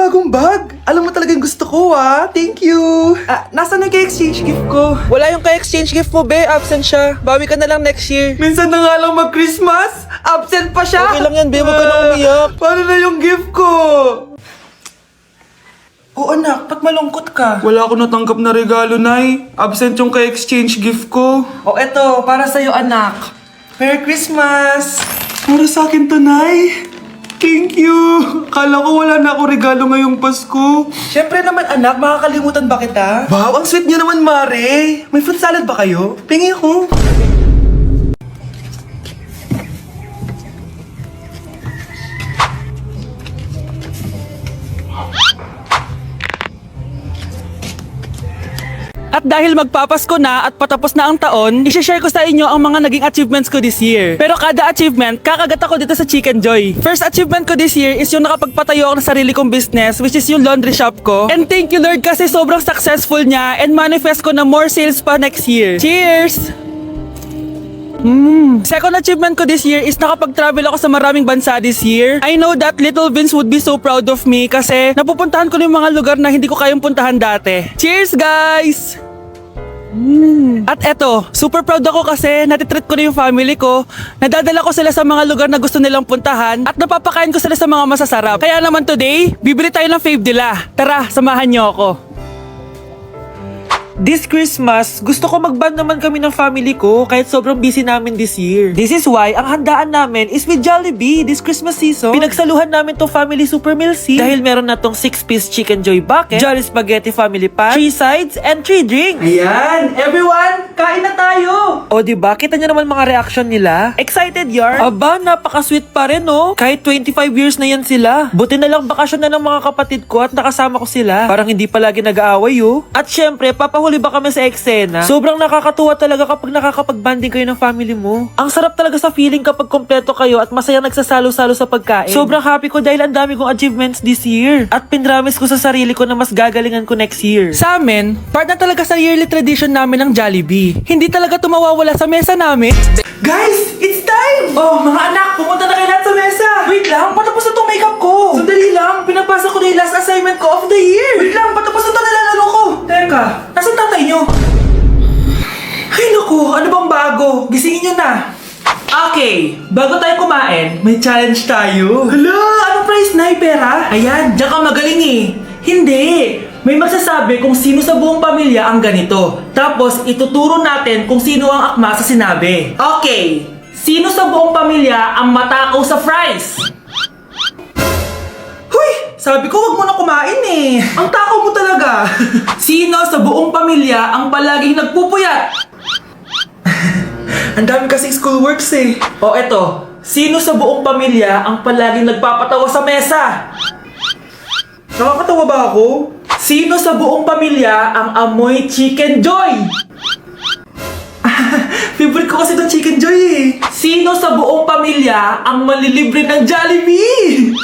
bagong bag. Alam mo talagang gusto ko, ah. Thank you. Nasaan na exchange gift ko? Wala yung ka-exchange gift mo, be. Absent siya. Bawi ka na lang next year. Minsan na nga lang mag-Christmas. Absent pa siya. Okay lang yan, be. Huwag ka na umiyak. Paano na yung gift ko? Oo, anak. Ba't malungkot ka? Wala ako natanggap na regalo, Nay. Absent yung ka-exchange gift ko. O, eto. Para sa'yo, anak. Merry Christmas! Para sa akin to, Nay. Thank you. Kala ko wala na ako regalo ngayong Pasko. Siyempre naman, anak. Makakalimutan ba kita? Wow, ang sweet niyo naman, Mare. May fruit salad ba kayo? Pingi ako. At dahil magpapasko na at patapos na ang taon, i-share ko sa inyo ang mga naging achievements ko this year. Pero kada achievement, kakagat ako dito sa Chicken Joy. First achievement ko this year is yung nakapagpatayo ako ng sarili kong business, which is yung laundry shop ko. And thank you Lord kasi sobrang successful niya and manifest ko na more sales pa next year. Cheers! Second achievement ko this year is nakapag-travel ako sa maraming bansa this year. I know that Little Vince would be so proud of me kasi napupuntahan ko na yung mga lugar na hindi ko kayang puntahan dati. Cheers guys! At eto, super proud ako kasi natitreat ko na yung family ko. Nadadala ko sila sa mga lugar na gusto nilang puntahan at napapakain ko sila sa mga masasarap. Kaya naman today, bibili tayo ng fave nila. Tara, samahan niyo ako. This Christmas, gusto ko mag-band naman kami ng family ko kahit sobrang busy namin this year. This is why ang handaan namin is with Jollibee this Christmas season. Pinagsaluhan namin tong family super meal C dahil meron na tong 6-piece Chicken Joy bucket, Jolly Spaghetti family pan, 3 sides, and 3 drinks. Ayan, everyone, kain na tayo. O diba, kita nyo naman mga reaction nila? Excited yarn? Aba, napaka-sweet pa rin no? Kahit 25 years na yan sila. Buti na lang bakasyon na ng mga kapatid ko at nakasama ko sila. Parang hindi palagi nag-aaway oh. At syempre, papahuli ba kami sa eksena? Sobrang nakakatuwa talaga kapag nakakapag-banding kayo ng family mo. Ang sarap talaga sa feeling kapag kompleto kayo at masayang nagsasalo-salo sa pagkain. Sobrang happy ko dahil ang dami kong achievements this year. At pinramis ko sa sarili ko na mas gagalingan ko next year. Sa amin, part na talaga sa yearly tradition namin ng Jollibee. Hindi talaga tumawawala sa mesa namin. Guys, it's time! Oh, mga anak, pumunta na kayo lahat sa mesa. Wait lang, patapos na tong makeup ko. Sandali lang, pinapasa ko na yung last assignment ko of the year. Wait lang, patapos na to nilalaro ko. Teka, nasan tatay nyo? Ay naku, ano bang bago? Gisingin nyo na. Okay, bago tayo kumain, may challenge tayo. Hala, anong prize na? Pera? Ayan, diyan ka magaling eh. Hindi. May magsasabi kung sino sa buong pamilya ang ganito. Tapos, ituturo natin kung sino ang akma sa sinabi. Okay, sino sa buong pamilya ang matakaw sa fries? Huy! Sabi ko wag mo na kumain eh. Ang takaw mo talaga. Sino sa buong pamilya ang palaging nagpupuyat? Ang dami kasing schoolworks eh. O eto, sino sa buong pamilya ang palaging nagpapatawa sa mesa? Nakakatawa ba ako? Sino sa buong pamilya ang amoy Chicken Joy? Favorite ko kasi itong Chicken Joy eh. Sino sa buong pamilya ang malilibre ng Jollibee?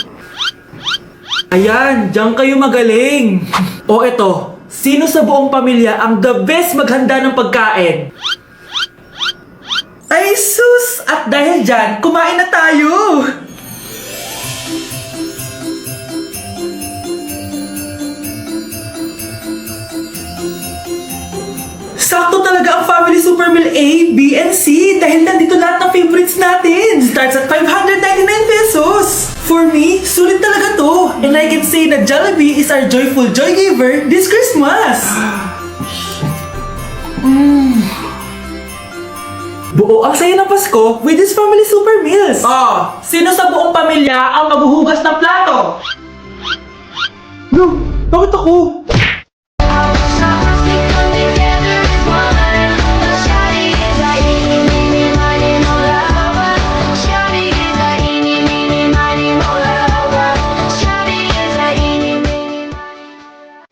Ayan, diyan kayo magaling. O eto, sino sa buong pamilya ang the best maghanda ng pagkain? Ay sus! At dahil dyan, kumain na tayo! Sakto talaga ang Family Super Meal A, B, and C dahil nandito lahat ng favorites natin. Starts at 599 pesos. For me, sulit talaga to. And I can say that Jollibee is our joyful joy giver this Christmas. Buo ang saya ng Pasko with this Family Super Meals. Oh, sino sa buong pamilya ang maghuhugas ng plato? No, bakit ako?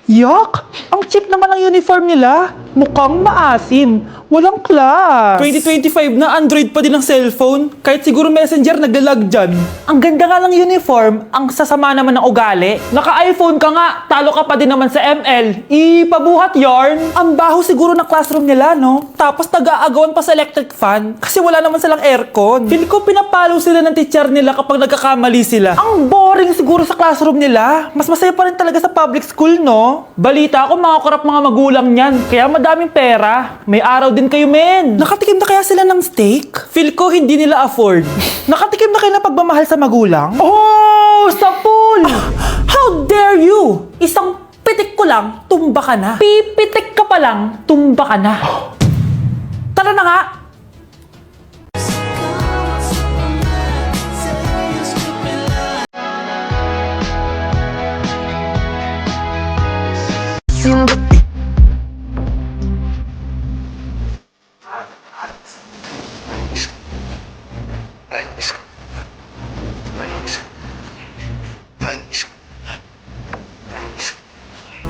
Yak! Ang cheap naman ang uniform nila. Mukhang maasim. Walang class. 2025 na, Android pa din ang cellphone. Kahit siguro Messenger, naglalag dyan. Ang ganda nga ng uniform, ang sasama naman ng ugali. Naka-iPhone ka nga, talo ka pa din naman sa ML. Ipabuhat yarn. Ang baho siguro ng classroom nila, no? Tapos nag-aagawan pa sa electric fan kasi wala naman silang aircon. Feel ko pinapalo sila ng teacher nila kapag nagkakamali sila. Ang boring siguro sa classroom nila. Mas masaya pa rin talaga sa public school, no? Balita ko, mga korap mga magulang niyan. Kaya madaming pera. May araw din kayo, men. Nakatikim na kaya sila ng steak? Feel ko hindi nila afford. Nakatikim na kayo ng pagmamahal sa magulang? Oh, sa pool! How dare you? Isang pitik ko lang, tumba ka na. Pipitik ka pa lang, tumba ka na. Tara na nga!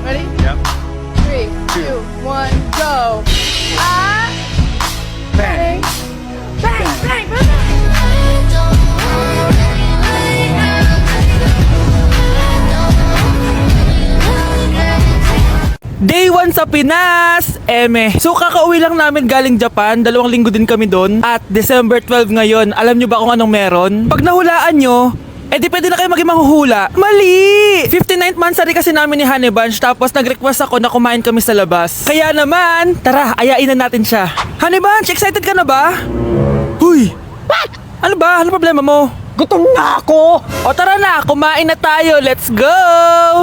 Ready? Yep. 3, 2, 1, go. Ah! Bang! Bang! Bang! Bang! Day 1 sa Pinas! Eme. So kakauwi lang namin galing Japan, 2 linggo din kami doon. At December 12 ngayon, alam nyo ba kung anong meron? Pag nahulaan nyo, di pwede na kayo maging manghuhula. Mali! 59th monthsary kasi namin ni Honey Bunch, tapos nag-request ako na kumain kami sa labas. Kaya naman, tara, ayain na natin siya. Honey Bunch, excited ka na ba? Huy! Ano ba? Ano problema mo? Gutom na ako! O tara na, kumain na tayo. Let's go!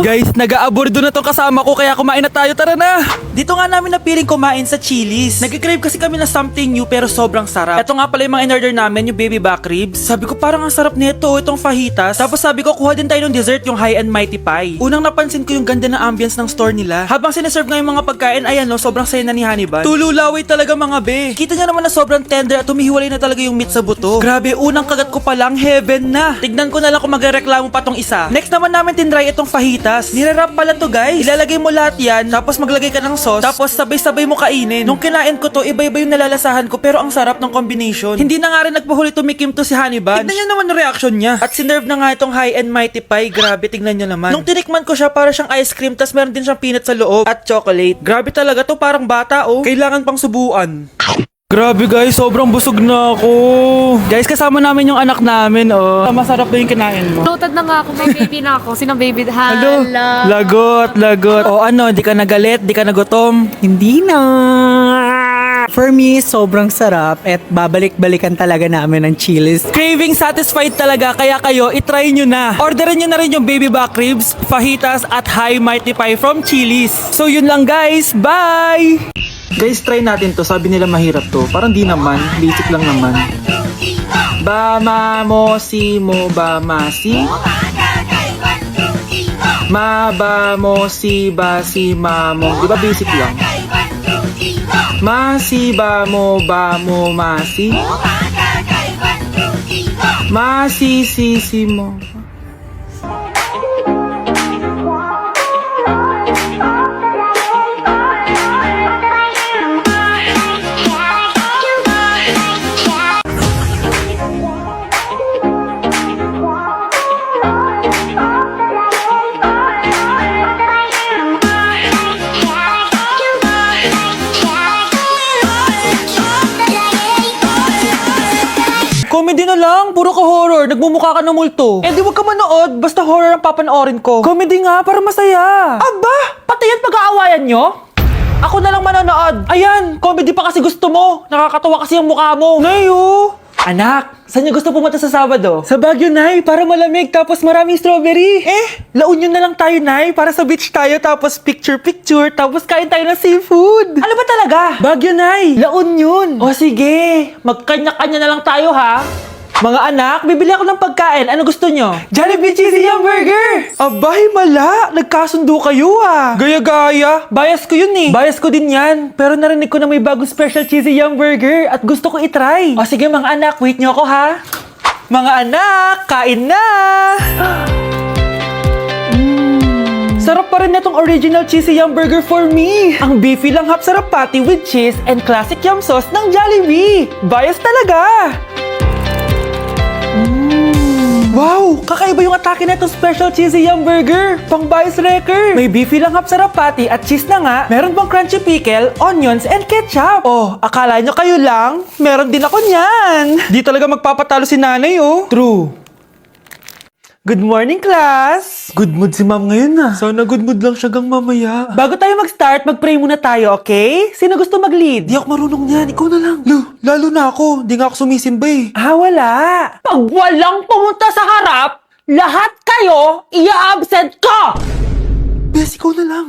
Guys, nag-aabordo na tong kasama ko kaya kumain na tayo. Tara na! Dito nga namin napiling kumain sa Chili's. Nag-crave kasi kami na something new pero sobrang sarap. Ito nga pala yung mga in-order namin, yung baby back ribs. Sabi ko parang ang sarap nito, itong fajitas. Tapos sabi ko kuha din tayo ng dessert, yung high and mighty pie. Unang napansin ko yung ganda ng ambience ng store nila. Habang sineserve nga yung mga pagkain, ayan no, sobrang saya na ni Honey Bun. Tululaway talaga mga be. Kita niya naman na sobrang tender at humihiwalay na talaga yung meat sa buto. Grabe, unang kagat ko pa lang, heaven na. Tignan ko na lang kung magreklamo pa tong isa. Next naman namin tinry itong fajitas. Nirarap pala to guys. Ilalagay mo lahat yan, tapos maglagay ka ng sauce, tapos sabay-sabay mo kainin. Nung kinain ko to, iba-iba yung nalalasahan ko pero ang sarap ng combination. Hindi na nga rin nagpahuli tumikim to si Honey Bun. Tignan niyo naman yung reaction niya. At sinerve na nga itong high and mighty pie. Grabe, tignan niyo naman. Nung tinikman ko siya, para siyang ice cream, tas meron din siyang peanut sa loob at chocolate. Grabe talaga to, parang bata oh. Kailangan pang subuan. Grabe guys, sobrang busog na ako. Guys, kasama namin yung anak namin, oh. Masarap ba yung kinain mo? Noted na nga ako, may baby na ako. Sinong baby? Hello? Hala. Lagot. O ano, di ka nagalit, di ka nagutom? Hindi na. For me, sobrang sarap at babalik-balikan talaga namin ng Chili's. Craving satisfied talaga, kaya kayo, itry nyo na. Orderin nyo na rin yung baby back ribs, fajitas at high mighty pie from Chili's. So yun lang guys, bye! Guys, try natin to. Sabi nila mahirap to. Parang di naman. Basic lang naman. Ba, mo, si, mo, ba, ma, si. Ma, ba, mo, si, ba, si, ma, mo. Di ba basic lang? Ma, si, ba, mo, ma, si. Ma, si, mo. Comedy na lang, puro ka horror, nagmumukha ka ng multo. Eh di wag ka manood, basta horror ang papanoorin ko. Comedy nga, para masaya. Aba, pati yan pag-aawayan nyo? Ako na lang manonood. Ayan, comedy pa kasi gusto mo. Nakakatawa kasi yung mukha mo. Nayo! Anak, saan niyo gusto pumunta sa Sabado? Sa Baguio, Nay, para malamig tapos maraming strawberry. La Union na lang tayo, Nay, para sa beach tayo tapos picture-picture tapos kain tayo ng seafood. Ano ba talaga? Baguio, Nay, La Union. O sige, magkanya-kanya na lang tayo ha. Mga anak, bibili ako ng pagkain. Ano gusto nyo? Jollibee Cheesy Yum Burger! Abay, mala! Nagkasundo kayo ah! Gaya-gaya! Bias ko yun eh! Bias ko din yan! Pero narinig ko na may bagong special Cheesy Yum Burger at gusto ko itry! O sige mga anak, wait nyo ako ha! Mga anak, kain na! Sarap pa rin na tong original cheesy yum burger for me. Ang beefy lang hap sarap patty with cheese and classic yum sauce ng Jollibee. Bias talaga! Wow! Kakaiba yung atake na itong special cheesy yum burger. Pang bias wrecker. May beefy lang hap sarap patty at cheese na nga. Meron pang crunchy pickle, onions, and ketchup. Oh, akala nyo kayo lang? Meron din ako niyan. Di talaga magpapatalo si nanay, oh. True. Good morning, class! Good mood si ma'am ngayon na. Sana good mood lang siya gang mamaya. Bago tayo mag-start, mag-pray muna tayo, okay? Sino gusto mag-lead? Di ako marunong niyan. Ikaw na lang. Lalo na ako. Di nga ako sumisimba eh. Wala. Pag walang pumunta sa harap, lahat kayo, iya-absent ko! Bes, ikaw na lang.